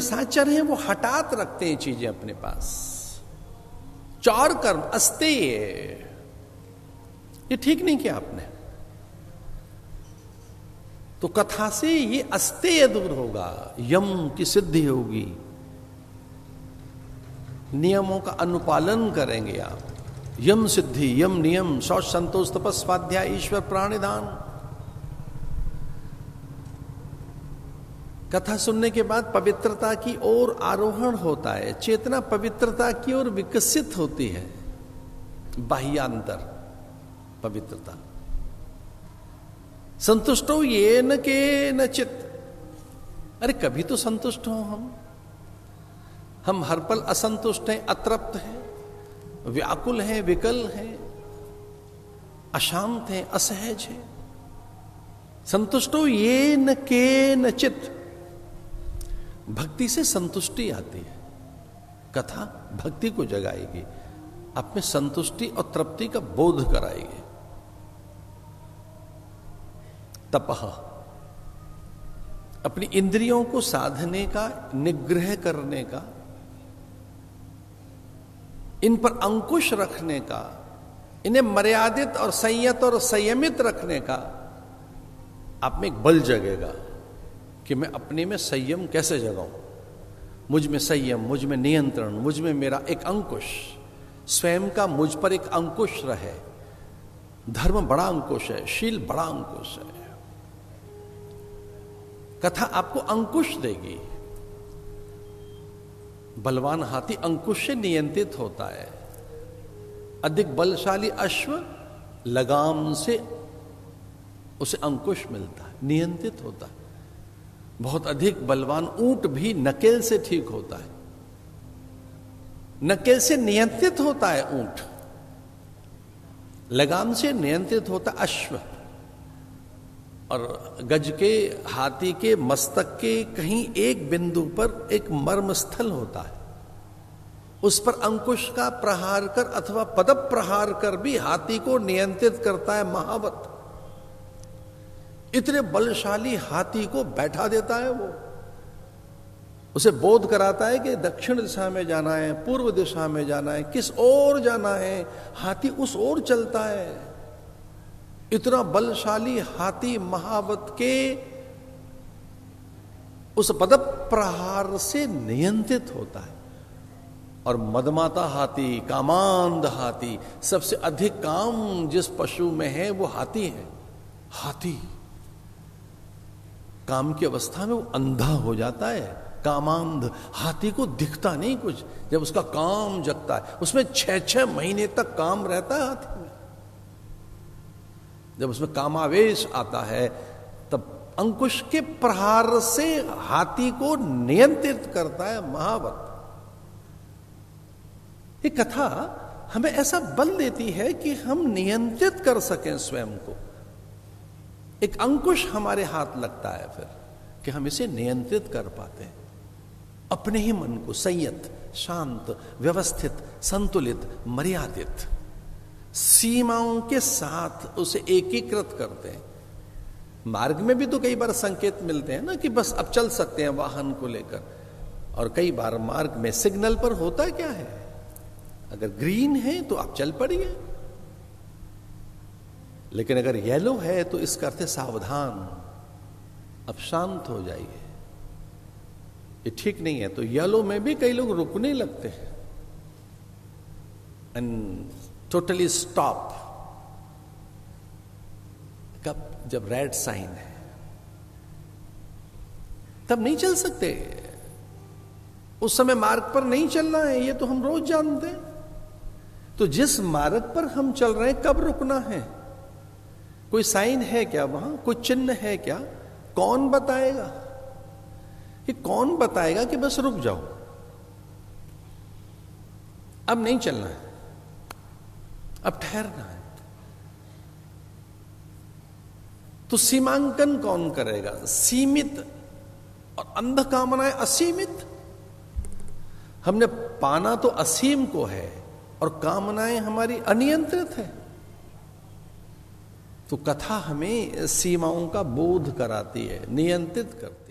निशाचर हैं वो हटात रखते हैं चीजें अपने पास। चार कर्म अस्तेय, ये ठीक नहीं किया आपने। तो कथा से ये अस्तेय दूर होगा, यम की सिद्धि होगी, नियमों का अनुपालन करेंगे आप। यम सिद्धि, यम नियम, शौच संतोष तपस स्वाध्याय ईश्वर प्राणिधान। कथा सुनने के बाद पवित्रता की ओर आरोहण होता है, चेतना पवित्रता की ओर विकसित होती है, बाह्यांतर पवित्रता। संतुष्टो ये न के न चित, अरे कभी तो संतुष्ट हो हम हर पल असंतुष्ट हैं, अतृप्त हैं, व्याकुल हैं, विकल हैं, अशांत हैं, असहज हैं। संतुष्टो ये न के न चित, भक्ति से संतुष्टि आती है। कथा भक्ति को जगाएगी, आप में संतुष्टि और तृप्ति का बोध कराएगी। तपह, अपनी इंद्रियों को साधने का, निग्रह करने का, इन पर अंकुश रखने का, इन्हें मर्यादित और संयत और संयमित रखने का आप में एक बल जगेगा कि मैं अपने में संयम कैसे जगाऊं। मुझ में संयम, मुझ में नियंत्रण, मुझ में मेरा एक अंकुश, स्वयं का मुझ पर एक अंकुश रहे। धर्म बड़ा अंकुश है, शील बड़ा अंकुश है। कथा आपको अंकुश देगी। बलवान हाथी अंकुश से नियंत्रित होता है, अधिक बलशाली अश्व लगाम से उसे अंकुश मिलता है, नियंत्रित होता है। बहुत अधिक बलवान ऊंट भी नकेल से ठीक होता है, नकेल से नियंत्रित होता है ऊंट, लगाम से नियंत्रित होता अश्व। और गज के, हाथी के मस्तक के कहीं एक बिंदु पर एक मर्म स्थल होता है, उस पर अंकुश का प्रहार कर अथवा पद प्रहार कर भी हाथी को नियंत्रित करता है महावत। इतने बलशाली हाथी को बैठा देता है वो, उसे बोध कराता है कि दक्षिण दिशा में जाना है, पूर्व दिशा में जाना है, किस ओर जाना है, हाथी उस ओर चलता है। इतना बलशाली हाथी महावत के उस पद प्रहार से नियंत्रित होता है। और मदमाता हाथी, कामांध हाथी, सबसे अधिक काम जिस पशु में है वो हाथी है। हाथी काम की अवस्था में वो अंधा हो जाता है, कामांध। हाथी को दिखता नहीं कुछ, जब उसका काम जगता है, उसमें 6-6 महीने तक काम रहता है हाथी में। जब उसमें कामावेश आता है तब अंकुश के प्रहार से हाथी को नियंत्रित करता है महावत। ये कथा हमें ऐसा बल देती है कि हम नियंत्रित कर सकें स्वयं को। एक अंकुश हमारे हाथ लगता है फिर कि हम इसे नियंत्रित कर पाते हैं, अपने ही मन को संयत, शांत, व्यवस्थित, संतुलित, मर्यादित, सीमाओं के साथ उसे एकीकृत करते हैं। मार्ग में भी तो कई बार संकेत मिलते हैं ना कि बस अब चल सकते हैं वाहन को लेकर, और कई बार मार्ग में सिग्नल पर होता क्या है, अगर ग्रीन है तो आप चल पड़िए, लेकिन अगर येलो है तो इसका अर्थ है सावधान, अब शांत हो जाइए, ये ठीक नहीं है। तो येलो में भी कई लोग रुकने लगते हैं एंड टोटली स्टॉप। कब? जब रेड साइन है तब नहीं चल सकते, उस समय मार्ग पर नहीं चलना है, ये तो हम रोज जानते हैं। तो जिस मार्ग पर हम चल रहे हैं कब रुकना है, कोई साइन है क्या वहां, कोई चिन्ह है क्या? कौन बताएगा? कि कौन बताएगा कि बस रुक जाओ, अब नहीं चलना है, अब ठहरना है? तो सीमांकन कौन करेगा? सीमित और अंध कामनाएं असीमित। हमने पाना तो असीम को है और कामनाएं हमारी अनियंत्रित है। तो कथा हमें सीमाओं का बोध कराती है, नियंत्रित करती है।